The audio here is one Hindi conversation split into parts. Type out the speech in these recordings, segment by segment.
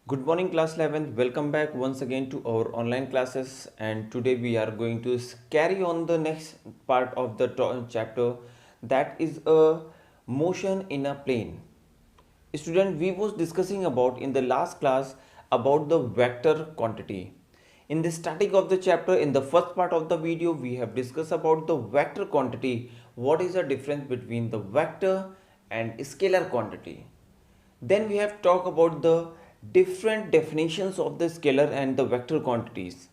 Good morning, class 11th. Welcome back once again to our online classes. And today we are going to carry on the next part of the chapter, that is a motion in a plane. Student, we was discussing about in the last class about the vector quantity. In the static of the chapter, in the first part of the video, we have discussed about the vector quantity. What is the difference between the vector and scalar quantity? Then we have talked about the different definitions of the scalar and the vector quantities.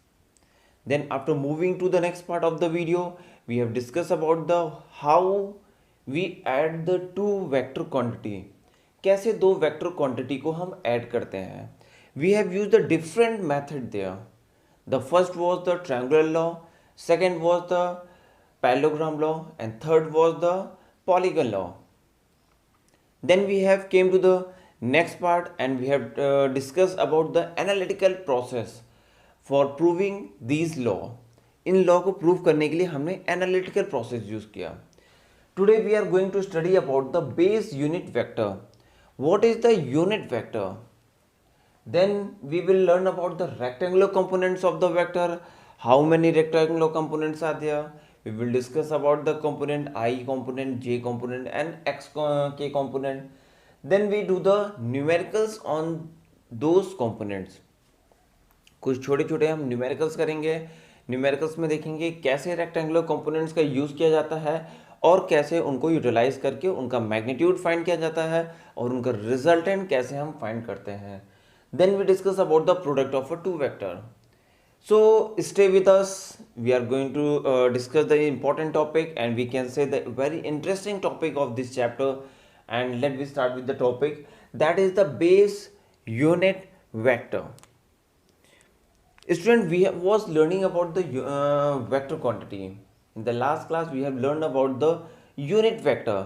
Then after moving to the next part of the video, we have discussed about the how we add the two vector quantity. कैसे दो vector quantity को हम add करते हैं. We have used a different method there. The first was the triangular law, second was the parallelogram law, and third was the polygon law. Then we have came to the next part and we have discussed about the analytical process for proving these law. इन लॉ को प्रूव करने के लिए हमने एनालिटिकल प्रोसेस यूज किया. Today we are going to study about the base unit vector. What is the unit vector? Then we will learn about the rectangular components of the vector. How many rectangular components are there? We will discuss about the component I component, J component and K component. Then we do the numericals on those components. कुछ छोटे छोटे हम न्यूमेरिकल्स करेंगे. न्यूमेरिकल्स में देखेंगे कैसे रेक्टेंगुलर कंपोनेंट्स का यूज़ किया जाता है और कैसे उनको यूटिलाइज करके उनका मैग्नीट्यूड फाइंड किया जाता है और उनका रिजल्टेंट कैसे हम फाइंड करते हैं. Then we discuss about the product of a two vector. So stay with us. We are going to discuss the important topic and we can say the very interesting topic of this chapter. And let me start with the topic, that is the base unit vector. Student, we was learning about the vector quantity. In the last class we have learned about the unit vector.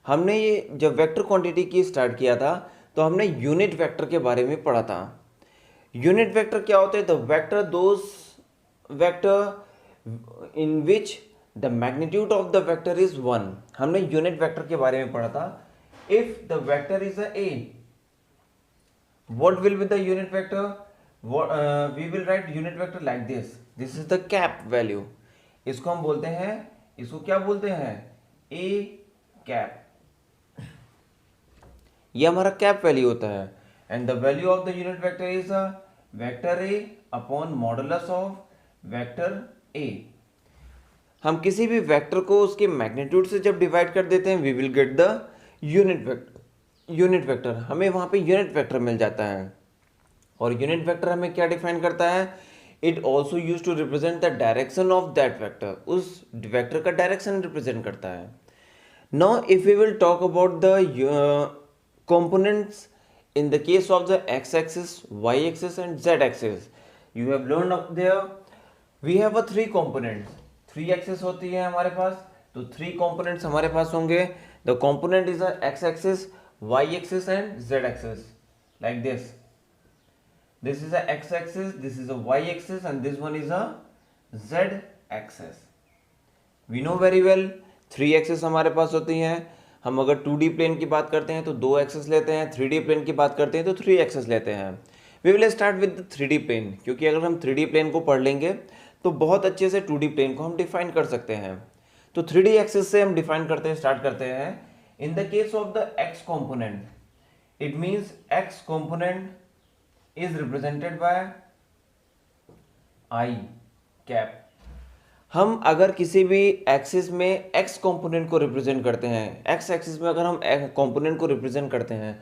हमने ये जब वेक्टर क्वांटिटी की स्टार्ट किया था तो हमने यूनिट वेक्टर के बारे में पढ़ा था. यूनिट वेक्टर क्या होते हैं? The vector those vector in which the magnitude of the vector is 1. हमने यूनिट वेक्टर के बारे में पढ़ा था. If the vector is a A, what will be the unit vector? We will write unit vector like this. This is the cap value. इसको हम बोलते हैं, इसको क्या बोलते हैं? A cap. ये हमारा कैप वैल्यू होता है. And the value of the unit vector is a vector A upon modulus of vector ए. हम किसी भी वेक्टर को उसके मैग्नीट्यूड से जब डिवाइड कर देते हैं we will get the unit vector. Unit vector हमें वहां पे यूनिट वेक्टर मिल जाता है. और यूनिट वेक्टर हमें क्या डिफाइन करता है? It also use to represent the direction of that vector. उस वेक्टर का डायरेक्शन रिप्रेजेंट करता है. Now if we will talk about the components in the case of the x-axis, y-axis and z-axis, you have learned up there we have a three components. Three axis होती है हमारे पास, तो थ्री components हमारे पास होंगे. the component is a x-axis, y-axis and z-axis like this. This is a x-axis, this is a y-axis and this one is a z-axis. we know very well three axis हमारे पास होती हैं. हम अगर 2D प्लेन की बात करते हैं तो दो एक्सेस लेते हैं. 3D प्लेन की बात करते हैं तो थ्री एक्सेस लेते हैं. We will start with 3D plane, क्योंकि अगर हम 3D प्लेन को पढ़ लेंगे तो बहुत अच्छे से 2D प्लेन को हम डिफाइन कर सकते हैं. तो 3D एक्सेस से हम डिफाइन करते हैं, स्टार्ट करते हैं. इन the case of the x component, it means x component is represented bye I cap. हम अगर किसी भी एक्सिस में एक्स कंपोनेंट को रिप्रेजेंट करते हैं, एक्स एक्सिस में अगर हम कंपोनेंट को रिप्रेजेंट करते हैं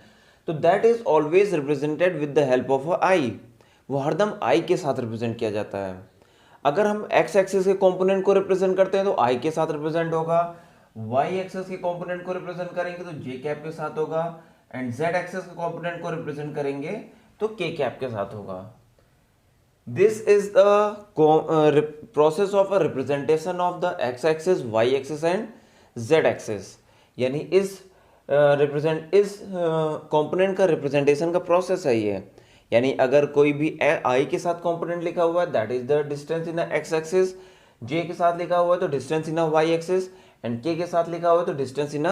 तो that is always represented with the help of I. वो हरदम आई के साथ रिप्रेजेंट किया जाता है. अगर हम एक्स एक्सिस के कंपोनेंट को रिप्रेजेंट करते हैं तो आई के साथ रिप्रेजेंट होगा. वाई एक्सिस के कंपोनेंट को रिप्रेजेंट करेंगे तो जे कैप के साथ होगा. एंड जेड एक्सिस के कंपोनेंट को रिप्रेजेंट करेंगे तो के कैप के साथ होगा. This is the process of a representation of the x-axis, y-axis and z-axis. यानी इस कंपोनेंट का रिप्रेजेंटेशन का प्रोसेस है ये. यानी अगर कोई भी i के साथ कंपोनेंट लिखा हुआ है that is the distance in x axis, j के साथ लिखा हुआ है तो distance in y axis and k के साथ लिखा हुआ है तो डिस्टेंस इन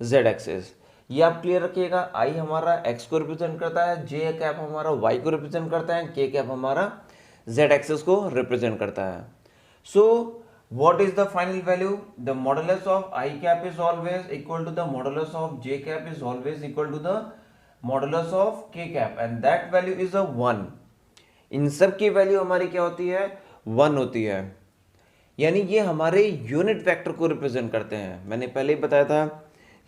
z एक्सिस. ये आप क्लियर रखिएगा, आई हमारा एक्स को रिप्रेजेंट करता है, जे कैप हमारा वाई को रिप्रेजेंट करता है, के कैप हमारा जेड एक्सेस को रिप्रेजेंट करता है. सो what is the final value? The modulus of I cap is always equal to the modulus of J cap is always equal to the modulus of K cap and that value is a 1. इन सब की वैल्यू हमारी क्या होती है? 1 होती है. यानी ये हमारे यूनिट वेक्टर को रिप्रेजेंट करते हैं. मैंने पहले ही बताया था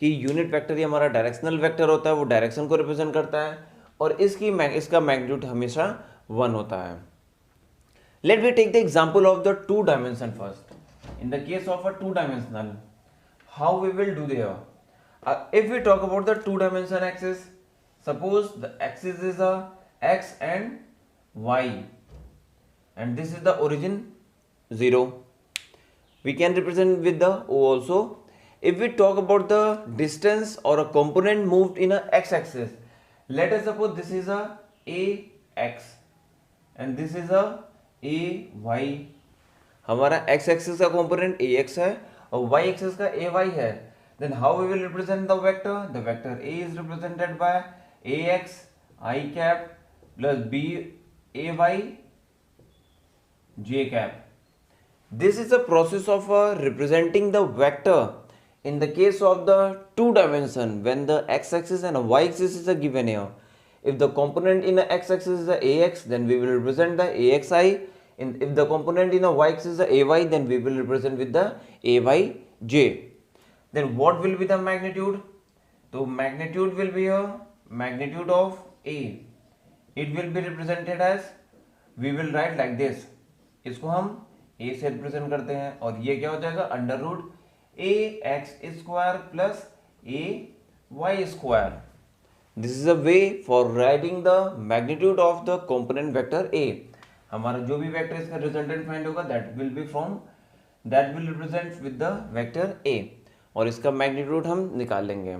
कि यूनिट वेक्टर ये हमारा डायरेक्शनल वेक्टर होता है, वो डायरेक्शन को रिप्रेजेंट करता है और इसका मैग्नीट्यूड हमेशा 1 होता है. Let me take the example of the two dimension first. In the case of a two dimensional, how we will do there? If we talk about the two dimension axis, suppose the axis is a x and y, and this is the origin 0. We can represent with the O also. If we talk about the distance or a component moved in a x-axis, let us suppose this is a ax and this is a A Y. हमारा एक्स एक्सिस का कंपोनेंट ए एक्स है और वाई एक्सिस का ए वाई है. Then how we will represent the vector? The vector A is represented by A X I cap plus B A Y J cap. This is a process of representing the vector in the case of the two dimension when the X axis and Y axis is a given here. If the component in the x-axis is the ax, then we will represent the axi. If the component in the y-axis is the ay, then we will represent with the ayj. Then what will be the magnitude? So magnitude will be a magnitude of a. It will be represented as, we will write like this. इसको हम a से represent करते हैं और ये क्या हो जाएगा? Under root ax square plus ay square. This is a way for writing the magnitude of the component vector A. हमारा जो भी वेक्टर इसका रिजल्टेंट फाइंड होगा that will represent with the vector A और इसका मैग्नीट्यूड हम निकाल लेंगे.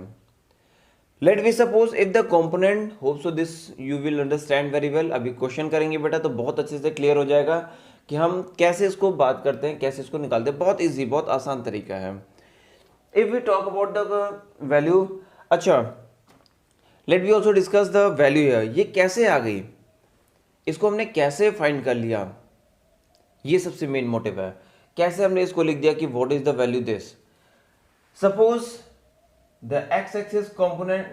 Let we suppose if the component, hope so this you will understand very well. अभी क्वेश्चन करेंगे बेटा तो बहुत अच्छे से क्लियर हो जाएगा कि हम कैसे इसको बात करते हैं, कैसे इसको निकालते हैं. बहुत इजी, बहुत आसान तरीका है. If we talk about the value, अच्छा let we also discuss the value here. ये कैसे आ गई, इसको हमने कैसे फाइंड कर लिया, ये सबसे मेन मोटिव है. कैसे हमने इसको लिख दिया कि what is the value this. Suppose the X axis component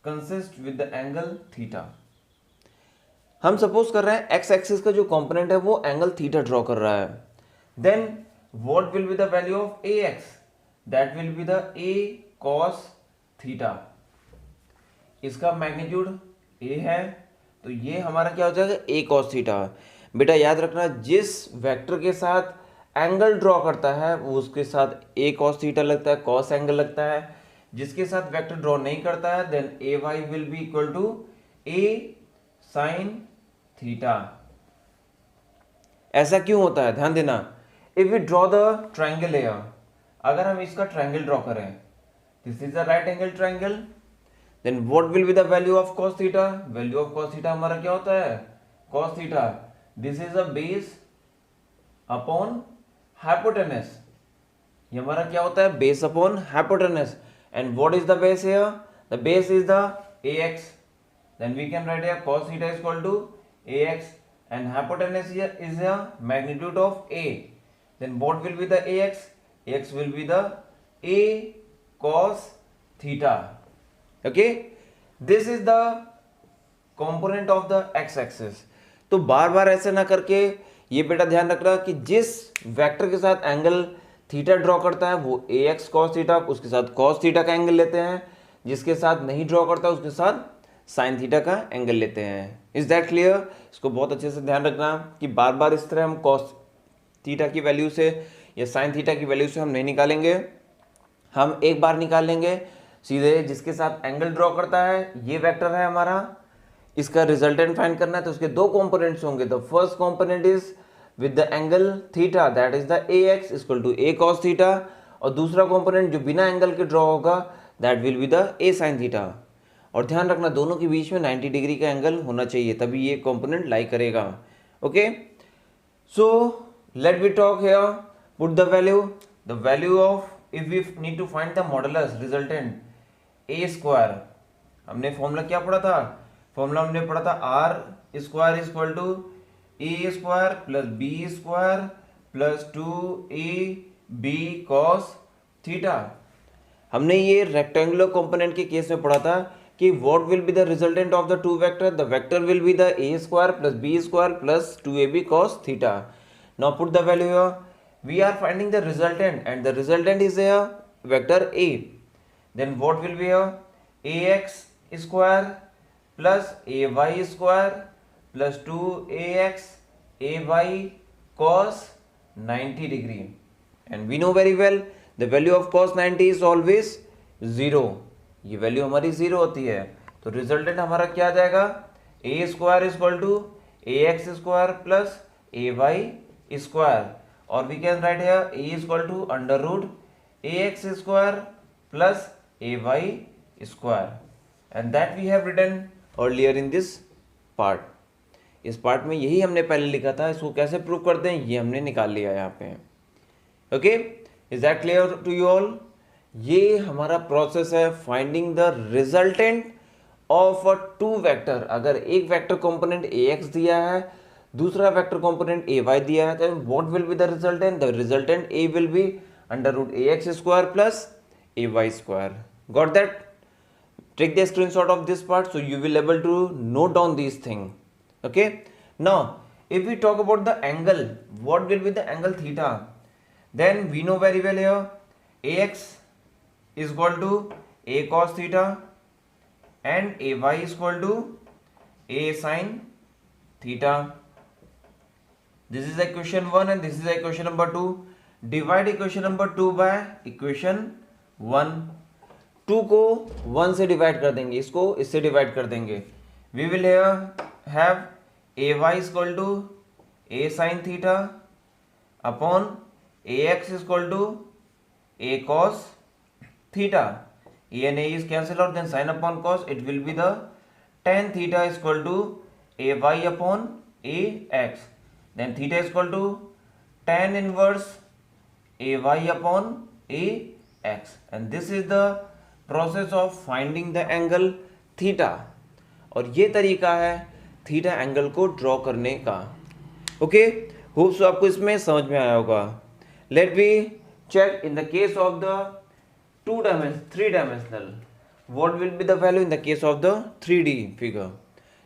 consist with the angle theta. हम सपोज कर रहे हैं एक्स एक्सिस का जो कंपोनेंट है वो एंगल थीटा ड्रॉ कर रहा है. Then what will be the value of A X? That will be the A cos theta. इसका मैग्नीट्यूड a है तो ये हमारा क्या हो जाएगा? a cos theta. बेटा याद रखना, जिस वेक्टर के साथ एंगल ड्रॉ करता है वो उसके साथ a cos थीटा लगता है, cos एंगल लगता है. जिसके साथ वेक्टर ड्रॉ नहीं करता है then a y will be equal to a sin theta. ऐसा क्यों होता है, ध्यान देना. If we draw the triangle here, अगर हम इसका ट्राइंगल ड्रॉ करें, this is the right angle triangle, then what will be the value of cos theta? Value of cos theta हमारा क्या होता है? Cos theta. This is a base upon hypotenuse. ये हमारा क्या होता है? Base upon hypotenuse. And what is the base here? The base is the ax. Then we can write here cos theta is equal to ax and hypotenuse here is the magnitude of a. Then what will be the ax? Ax will be the a cos theta. Okay, this is the component of the x axis. तो बार बार ऐसे ना करके ये बेटा ध्यान रखना कि जिस वेक्टर के साथ एंगल थीटा ड्रॉ करता है वो ए एक्स कॉस थीटा, उसके साथ कॉस थीटा का एंगल लेते हैं. जिसके साथ नहीं ड्रॉ करता उसके साथ साइन थीटा का एंगल लेते हैं. Is that clear? इसको बहुत अच्छे से ध्यान रखना कि बार बार इस तरह हम कॉस थीटा की वैल्यू से या साइन थीटा की वैल्यू से हम नहीं निकालेंगे. हम एक बार निकाल लेंगे सीधे जिसके साथ एंगल ड्रॉ करता है. ये वेक्टर है हमारा, इसका रिजल्टेंट फाइंड करना है तो उसके दो कंपोनेंट्स होंगे. The first component is with the angle theta that is the A X equal to A cos theta और दूसरा कंपोनेंट जो बिना एंगल के ड्रॉ होगा that will be the A sine theta. और ध्यान रखना दोनों के बीच में 90 डिग्री का एंगल होना चाहिए तभी ये कंपोनेंट लाई करेगा. Okay, so let we talk here. Put the value of, if we need to find the modulus resultant, A square, हमने फॉर्मूला क्या पढ़ा था, फॉर्मूला हमने पढ़ा था R square is equal to A square plus B square plus 2ab cos theta. हमने ये रेक्टेंगुलर कंपोनेंट के केस में पढ़ा था कि what will be the resultant of the two vector, the vector will be the A square plus B square plus 2ab cos theta. Now put the value here, we are finding the resultant and the resultant is here vector a, then what will be here, ax square plus ay square plus 2ax ay cos 90 degree, and we know very well the value of cos 90 is always 0, ये वैल्यू हमारी 0 होती है, तो रिजल्टेंट हमारा क्या आ जाएगा, A square is equal to A X square plus A Y square, और we can write here A is equal to under root A X square plus A Y square, and that we have written earlier in this part. इस पार्ट में यही हमने पहले लिखा था, इसको कैसे प्रूव करते हैं ये हमने निकाल लिया यहाँ पे। Okay, is that clear to you all? ये हमारा प्रोसेस है finding the resultant of a two vector. अगर एक वेक्टर कंपोनेंट ए एक्स दिया है, दूसरा वेक्टर कंपोनेंट ए वाई दिया है, तो what will be the resultant, the resultant A will be under root A X square plus A Y square. Got that? Take the screenshot of this part so you will able to note down these things. Okay, now if we talk about the angle, what will be the angle theta, then we know very well here ax is equal to a cos theta and ay is equal to a sin theta. This is equation 1 and this is equation number 2. Divide equation number 2 by equation 1. 2 को 1 से डिवाइड कर देंगे, इसको इससे डिवाइड कर देंगे। We will have A Y equal to A sine theta upon A X equal to A cos theta. A and A is cancel out, then sine upon cos, it will be the tan theta equal to A Y upon A X, then theta equal to tan inverse A Y upon A X, and this is the process of finding the angle theta. और ये तरीका है थीटा एंगल को ड्रॉ करने का। ओके, होप सो आपको इसमें समझ में आया होगा। Let be check in the case of the three dimensional, what will be the value in the case of the 3D figure.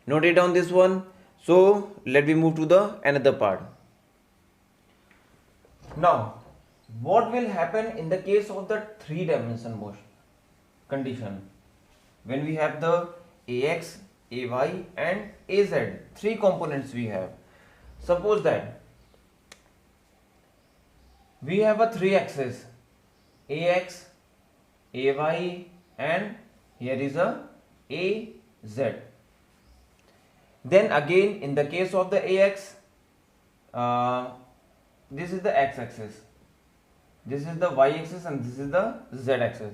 Note it down this one. So let be move to the another part. Now what will happen in the case of the 3 dimension motion condition, when we have the ax, ay and az, 3 components we have. Suppose that we have a 3 axis, ax, ay and here is a az. Then again in the case of the ax, this is the x axis, this is the y axis and this is the z axis.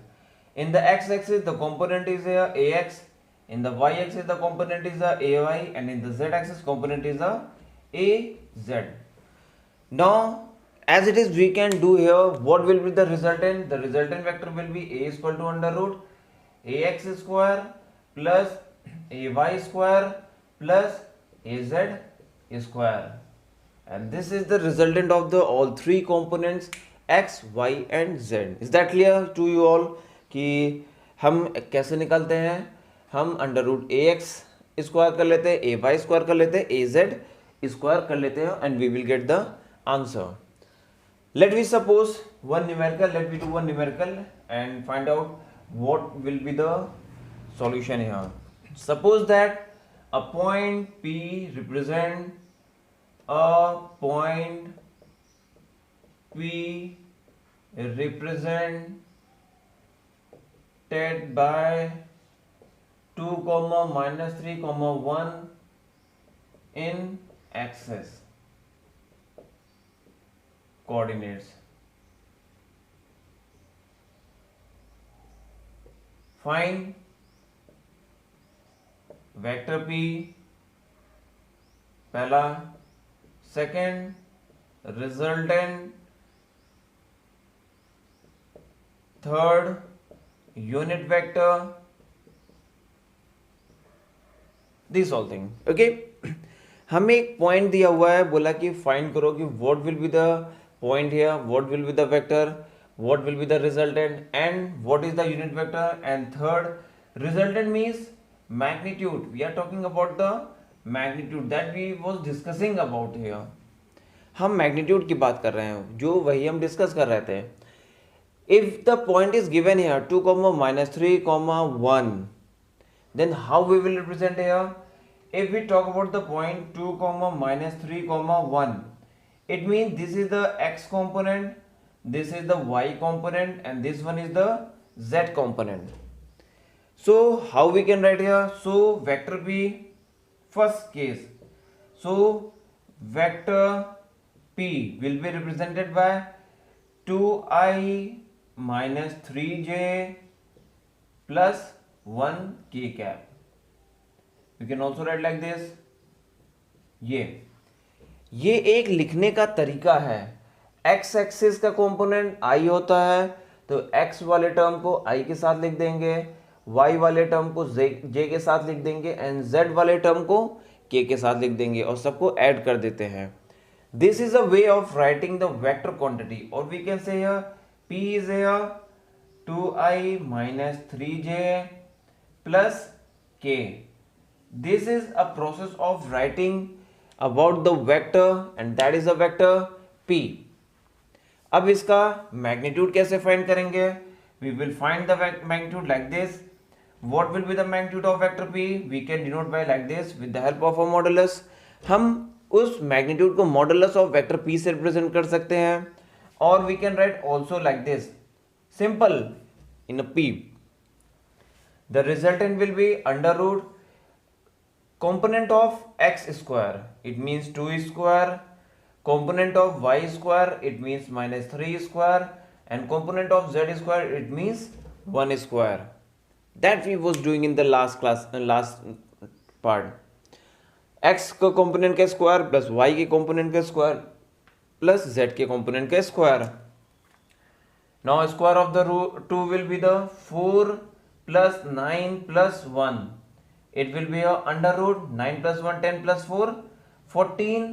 In the x-axis the component is ax, in the y-axis the component is ay, and in the z-axis component is az. Now as it is, we can do here, what will be the resultant? The resultant vector will be a is equal to under root ax square plus ay square plus az square, and this is the resultant of the all 3 components x, y and z. Is that clear to you all? कि हम कैसे निकालते हैं, हम under root A X square कर लेते हैं, ए वाई स्क्वायर कर लेते हैं, ए जेड स्क्वायर कर लेते हैं, and we will get the answer. Let we suppose one numerical, let we do one numerical and find out what will be the solution here. Suppose that a point P represent a point P represent by 2, -3, 1 in axis coordinates. Find vector p पहला, second resultant, third unit vector, this all thing. Okay, हमें एक पॉइंट दिया हुआ है, बोला कि फाइंड करो कि what will be the point here, what will be the vector, what will be the resultant and what is the unit vector. And third, resultant means magnitude. We are talking about the magnitude that we was discussing about here. हम मैग्नीट्यूड की बात कर रहे हैं, जो वही हम डिस्कस कर रहे थे. If the point is given here 2, -3, 1, then how we will represent here? If we talk about the point 2, -3, 1, it means this is the x component, this is the y component, and this one is the z component. So how we can write here? So vector p, first case, so vector p will be represented by 2i minus 3j plus 1 k cap. You can also write like this. ये एक लिखने का तरीका है. x एक्सिस का कंपोनेंट i होता है, तो x वाले टर्म को i के साथ लिख देंगे, y वाले टर्म को j के साथ लिख देंगे एंड z वाले टर्म को k के साथ लिख देंगे और सबको ऐड कर देते हैं. This is a way of writing the vector quantity. और we can say here p is here 2i minus 3j plus k. This is a process of writing about the vector and that is a vector p. अब इसका magnitude कैसे find करेंगे? We will find the magnitude like this. What will be the magnitude of vector p? We can denote by like this with the help of a modulus. हम उस magnitude को modulus of vector p से represent कर सकते हैं. Or we can write also like this. Simple in a p. The resultant will be under root component of x square, it means 2 square, component of y square, it means minus 3 square, and component of z square, it means 1 square. That we was doing in the last class, last part. x का component का square plus y के component का square plus z के component का square. Now square of the root 2 will be the 4 plus 9 plus 1. It will be a under root 9 plus 1, 10 plus 4, 14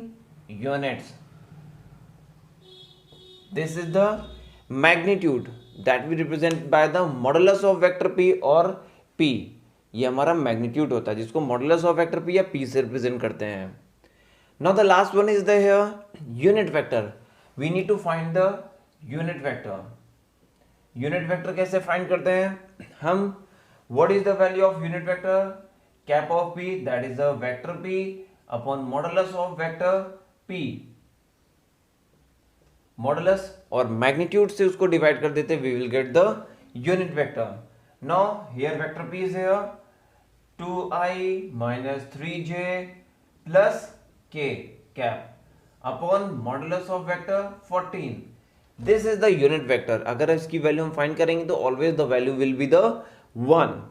units. This is the magnitude that we represent by the modulus of vector p or p. ये हमारा magnitude होता है जिसको modulus of vector p या p से represent करते हैं. Now the last one is the here unit vector. We need to find the unit vector. Unit vector कैसे find करते हैं हम? What is the value of unit vector? Cap of p, that is the vector p upon modulus of vector p. Modulus और magnitude से उसको divide कर देते, we will get the unit vector. Now here vector p is here 2i minus 3j plus k cap upon modulus of vector 14. This is the unit vector. अगर इसकी वैल्यू हम फाइंड करेंगे तो always the value will be the 1.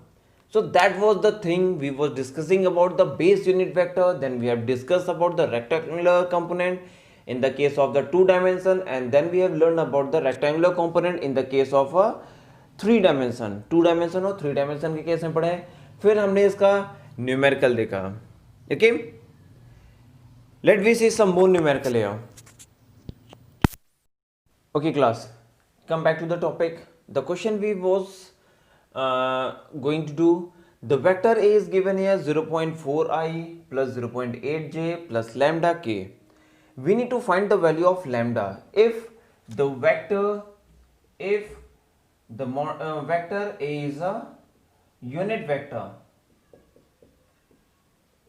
So that was the thing we was discussing about the base unit vector. Then we have discussed about the rectangular component in the case of the 2 dimension, and then we have learned about the rectangular component in the case of a 3 dimension. 2 dimension और 3 dimension के केस में पढ़े. फिर हमने इसका numerical देखा. Okay, let we see some more numerical here. Okay class, come back to the topic. The question we was going to do, the vector a is given here 0.4i plus 0.8j plus lambda k. We need to find the value of lambda. If the vector a is a unit vector,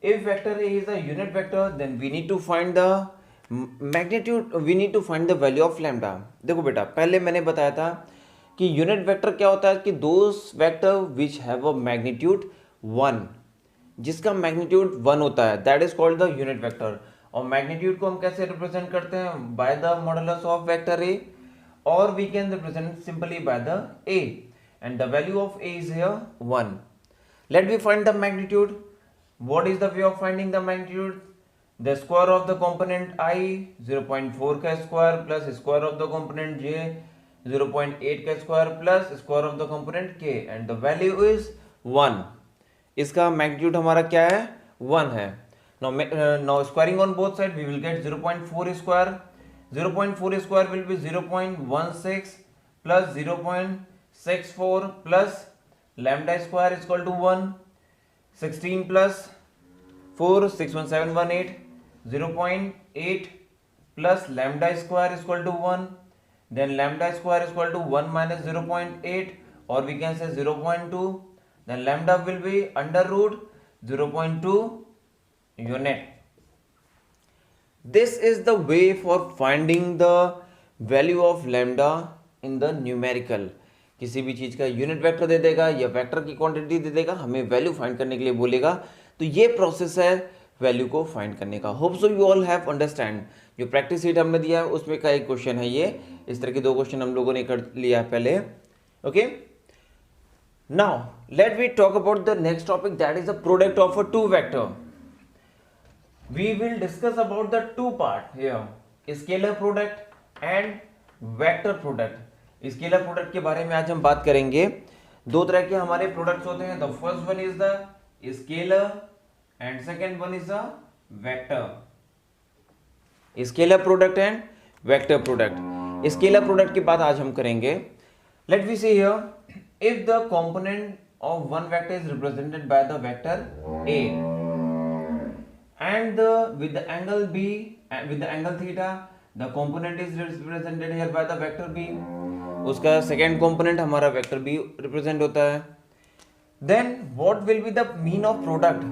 if vector a is a unit vector, then we need to find the magnitude, we need to find the value of lambda. देखो बेटा, पहले मैंने बताया था कि यूनिट वेक्टर क्या होता है कि those vector which have a magnitude 1, जिसका मैग्नीट्यूड 1 होता है, that is called the unit vector. और मैग्नीट्यूड को हम कैसे रिप्रेजेंट करते हैं? By the modulus of vector A, और we can represent simply by the A, and the value of A is here 1. Let we find the magnitude. What is the way of finding the magnitude? The square of the component i 0.4 का square plus square of the component j 0.8 का square plus square of the component k and the value is 1. इसका मैग्नीट्यूड हमारा क्या है? 1 है. Now squaring on both sides we will get 0.4 square. 0.4 square will be 0.16 plus 0.64 plus lambda square is equal to 1. 16 plus 4 61718. 0.8 plus lambda square is equal to 1. Then lambda square is equal to 1 minus 0.8, or we can say 0.2. Then lambda will be under root 0.2 unit. This is the way for finding the value of lambda in the numerical. किसी भी चीज़ का यूनिट वेक्टर दे देगा या वेक्टर की क्वांटिटी दे देगा, हमें वैल्यू फाइंड करने के लिए बोलेगा, तो ये प्रोसेस है वैल्यू को फाइंड करने का. Hope so you all have understand. जो प्रैक्टिस शीट हमने दिया है उसमें का एक क्वेश्चन है ये. इस तरह के 2 क्वेश्चन हम लोगों ने कर लिया है पहले. Okay, now let we talk about the next topic, that is the product of a 2 vector. We will discuss about the 2 part here, scalar product and vector product. Scalar product के बारे में आज हम बात करेंगे. 2 तरह के हमारे प्रोडक्ट्स होते हैं. The first one is the scalar and second one is the vector. Scalar product and vector product. Scalar product की बात आज हम करेंगे. Let we see here, if the component of one vector is represented by the vector a and with the angle b and with the angle theta, the component is represented here by the vector b. उसका सेकेंड कंपोनेंट हमारा वेक्टर b रिप्रेजेंट होता है. then what will be the mean of product?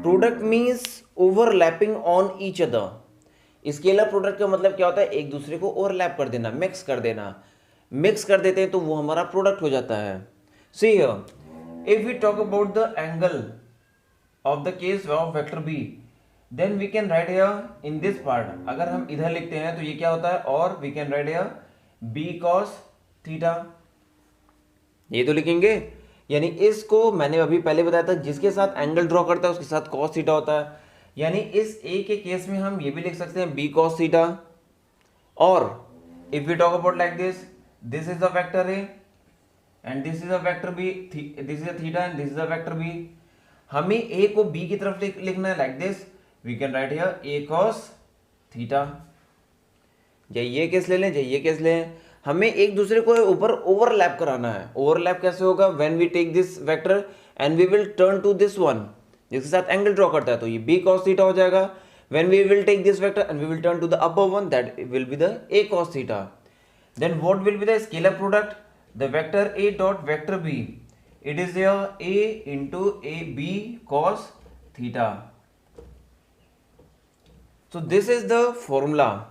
product means overlapping on each other. Scalar product का मतलब क्या होता है? एक दूसरे को ओवरलैप कर देना, मिक्स कर देना. मिक्स कर देते हैं तो वो हमारा प्रोडक्ट हो जाता है. see here, if we talk about the angle of the case of vector b, then we can write here in this part. अगर हम इधर लिखते हैं तो ये क्या होता है? और we can write here b cos theta. ये तो लिखेंगे, यानी इसको मैंने अभी पहले बताया था, जिसके साथ एंगल ड्रॉ करता है उसके साथ cos थीटा होता है. यानी इस a के केस में हम ये भी लिख सकते हैं b cos थीटा. और if we talk about like this, this is the vector a and this is the vector b, this is a theta and this is the vector b. हमें a को b की तरफ लिखना है like this. We can write here a cos theta. ये केस ले लें, ये केस लें. हमें एक दूसरे को ऊपर ओवरलैप कराना है. ओवरलैप कैसे होगा? when we take this vector and we will turn to this one, जिसके साथ एंगल ड्रॉ करता है, तो ये b cos theta हो जाएगा. when we will take this vector and we will turn to the upper one, that will be the a cos theta. then what will be the scalar product? the vector a dot vector b, it is here a into a b cos theta. So this is the formula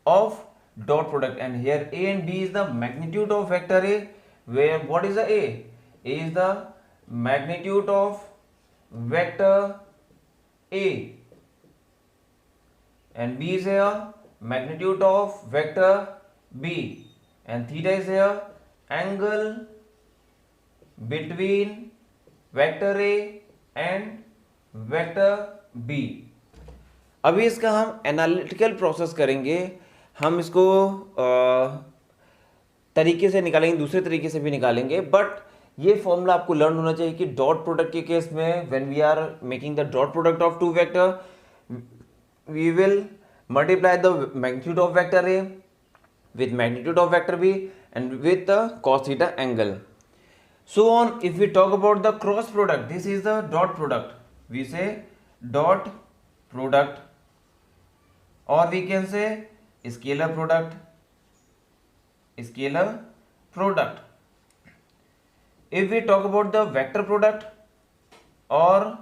of dot product, and here a and b is the magnitude of vector a, where what is the a? A is the magnitude of vector a and b is here magnitude of vector b, and theta is here angle between vector a and vector b. अभी इसका हम एनालिटिकल प्रोसेस करेंगे. हम इसको तरीके से निकालेंगे, दूसरे तरीके से भी निकालेंगे, बट ये फॉर्मूला आपको लर्न होना चाहिए कि डॉट प्रोडक्ट के केस में when we are making the dot product of 2 vector, we will multiply the magnitude of vector A with magnitude of vector b and with the cos theta angle. So on, if we talk about the cross product, this is the dot product. We say dot product, or we can say scalar product. Scalar product. If we talk about the vector product or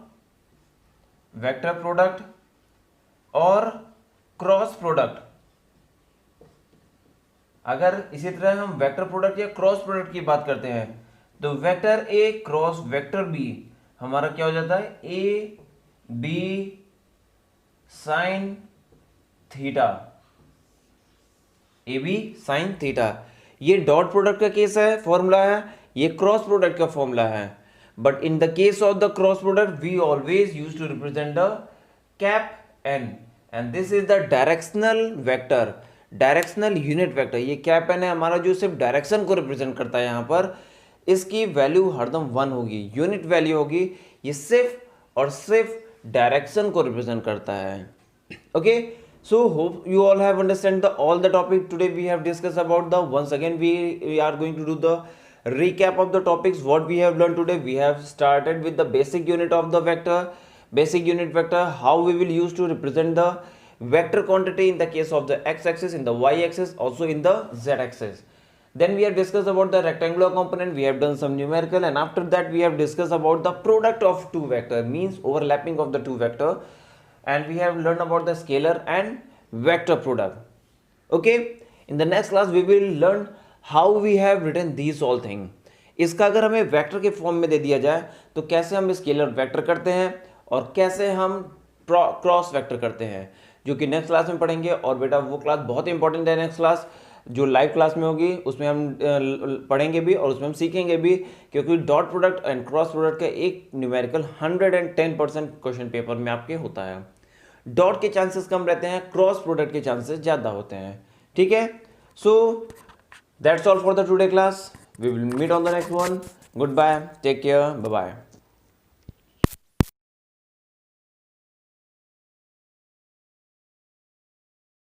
vector product or cross product, अगर इसी तरह हम वेक्टर प्रोडक्ट या क्रॉस प्रोडक्ट की बात करते हैं तो vector A cross vector B हमारा क्या हो जाता है? A B sine theta, A B sine theta. ये डॉट प्रोडक्ट का केस है, फॉर्मूला है. ये क्रॉस प्रोडक्ट का फॉर्मूला है. But in the case of the cross product we always use to represent the cap n, and this is the directional vector. Directional unit vector, ये क्या पेन है हमारा जो सिर्फ डायरेक्शन को रिप्रेजेंट करता है, यहाँ पर इसकी वैल्यू हरदम 1 होगी, यूनिट वैल्यू होगी, ये सिर्फ और सिर्फ डायरेक्शन को रिप्रेजेंट करता है. Okay, so hope you all have understand all the topic today we have discussed about the. Once again we are going to do the recap of the topics what we have learned today. We have started with the basic unit of the vector, basic unit vector, how we will use to represent the vector quantity in the case of the x-axis, in the y-axis, also in the z-axis. Then we have discussed about the rectangular component, we have done some numerical, and after that we have discussed about the product of two vector, means overlapping of the two vector, and we have learned about the scalar and vector product. Okay, in the next class we will learn how we have written these all thing. इसका अगर हमें वेक्टर के फॉर्म में दे दिया जाए तो कैसे हम स्केलर वेक्टर करते हैं और कैसे हम क्रॉस वेक्टर करते हैं, जो कि नेक्स्ट क्लास में पढ़ेंगे. और बेटा वो क्लास बहुत इंपॉर्टेंट है, नेक्स्ट क्लास जो लाइव क्लास में होगी उसमें हम पढ़ेंगे भी और उसमें हम सीखेंगे भी, क्योंकि dot product and cross product का एक न्यूमेरिकल 110% क्वेश्चन पेपर में आपके होता है. डॉट के चांसेस कम रहते हैं, क्रॉस प्रोडक्ट के चांसेस ज़्यादा होते हैं. ठीक है, so that's all for the today class. We will meet on the next one. Good bye, take care, bye bye.